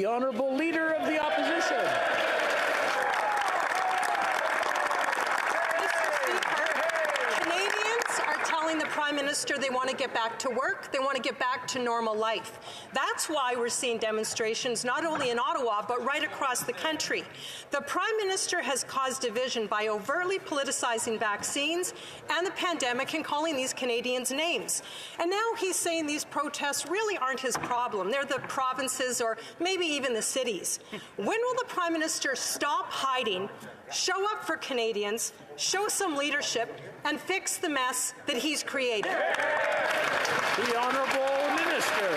The Honourable Leader of the Opposition. The Prime Minister they want to get back to work, they want to get back to normal life. That's why we're seeing demonstrations not only in Ottawa but right across the country. The Prime Minister has caused division by overtly politicizing vaccines and the pandemic and calling these Canadians names. And now he's saying these protests really aren't his problem. They're the provinces or maybe even the cities. When will the Prime Minister stop hiding, show up for Canadians, show some leadership, and fix the mess that he's created? The Honourable Minister.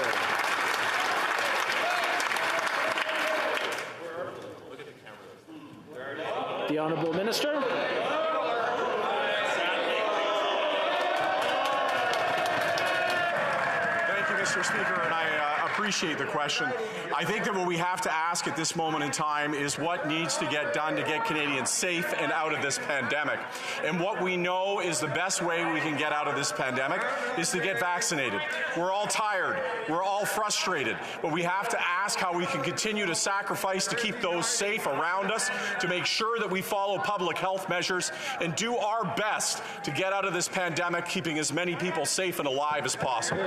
The Honourable Minister. Thank you, Mr. Speaker, and I appreciate the question. I think that what we have to ask at this moment in time is what needs to get done to get Canadians safe and out of this pandemic. And what we know is the best way we can get out of this pandemic is to get vaccinated. We're all tired. We're all frustrated. But we have to ask how we can continue to sacrifice to keep those safe around us, to make sure that we follow public health measures and do our best to get out of this pandemic, keeping as many people safe and alive as possible.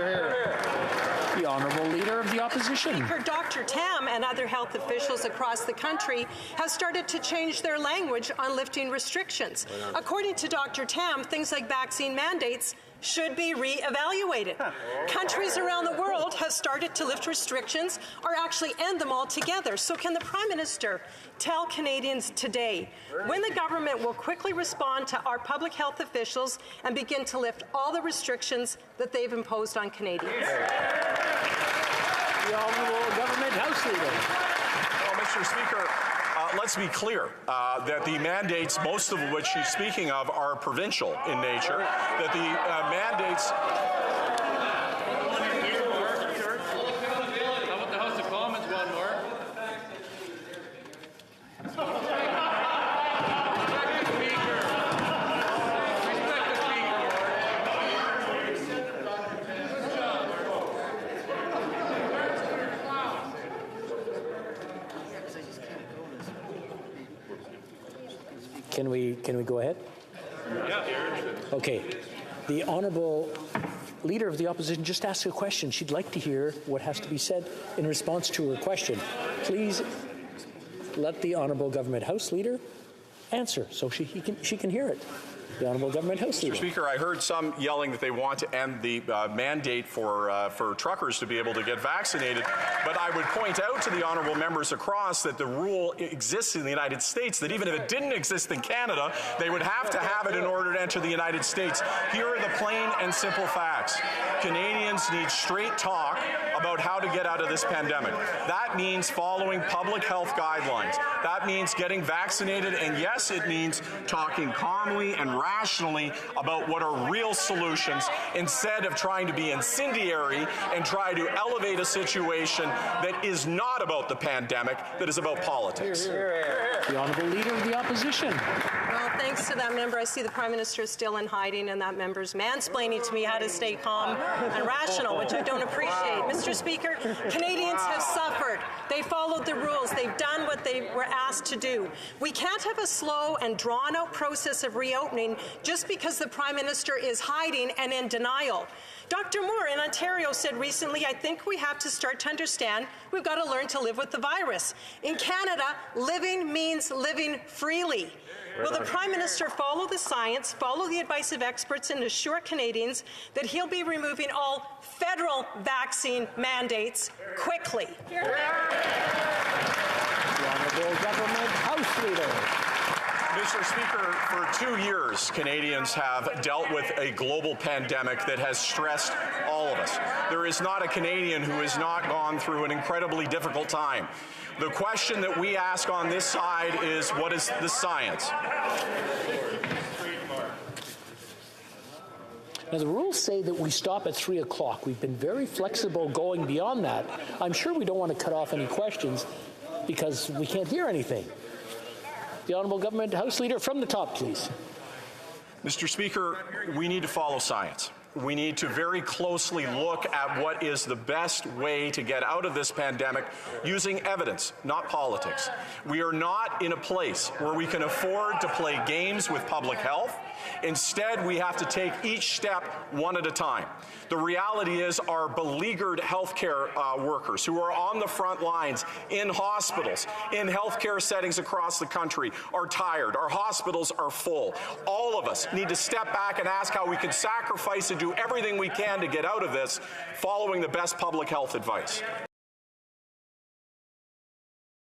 The Honourable Leader of the Opposition. Speaker, Dr. Tam and other health officials across the country have started to change their language on lifting restrictions. According to Dr. Tam, things like vaccine mandates should be re-evaluated. Countries around the world have started to lift restrictions or actually end them altogether. So can the Prime Minister tell Canadians today when the government will quickly respond to our public health officials and begin to lift all the restrictions that they've imposed on Canadians? The Honourable Government House Leader. Well, Mr. Speaker, let's be clear that the mandates, most of which she's speaking of, are provincial in nature, that the mandates... How about the House of Commons one more? Can we go ahead? Yeah. Okay. The Honourable Leader of the Opposition just asked a question. She'd like to hear what has to be said in response to her question. Please let the Honourable Government House Leader answer so she can hear it. The Honourable Government House Leader. Mr. Speaker, I heard some yelling that they want to end the mandate for truckers to be able to get vaccinated, but I would point out to the honourable members across that the rule exists in the United States, that even if it didn't exist in Canada, they would have to have it in order to enter the United States. Here are the plain and simple facts. Canadians need straight talk about how to get out of this pandemic. That means following public health guidelines. That means getting vaccinated, and yes, it means talking calmly and rationally about what are real solutions instead of trying to be incendiary and try to elevate a situation that is not about the pandemic, that is about politics. The Honourable Leader of the Opposition. Well, thanks to that member, I see the Prime Minister is still in hiding, and that member's mansplaining to me how to stay calm and rational, which I don't appreciate. Mr. Speaker, Canadians have suffered. They followed the rules. They've done what they were asked to do. We can't have a slow and drawn-out process of reopening just because the Prime Minister is hiding and in denial. Dr. Moore in Ontario said recently, I think we have to start to understand we've got to learn to live with the virus. In Canada, living means living freely. Will the Prime Minister follow the science, follow the advice of experts, and assure Canadians that he'll be removing all federal vaccine mandates quickly? The Honourable Government House Leader. Mr. Speaker, for 2 years, Canadians have dealt with a global pandemic that has stressed all of us. There is not a Canadian who has not gone through an incredibly difficult time. The question that we ask on this side is, what is the science? Now, the rules say that we stop at 3 o'clock. We've been very flexible going beyond that. I'm sure we don't want to cut off any questions because we can't hear anything. The Honourable Government House Leader, from the top, please. Mr. Speaker, we need to follow science. we need to very closely look at what is the best way to get out of this pandemic using evidence, not politics. We are not in a place where we can afford to play games with public health. Instead, we have to take each step one at a time. The reality is our beleaguered healthcare workers who are on the front lines in hospitals, in healthcare settings across the country are tired. Our hospitals are full. All of us need to step back and ask how we can sacrifice and do everything we can to get out of this following the best public health advice.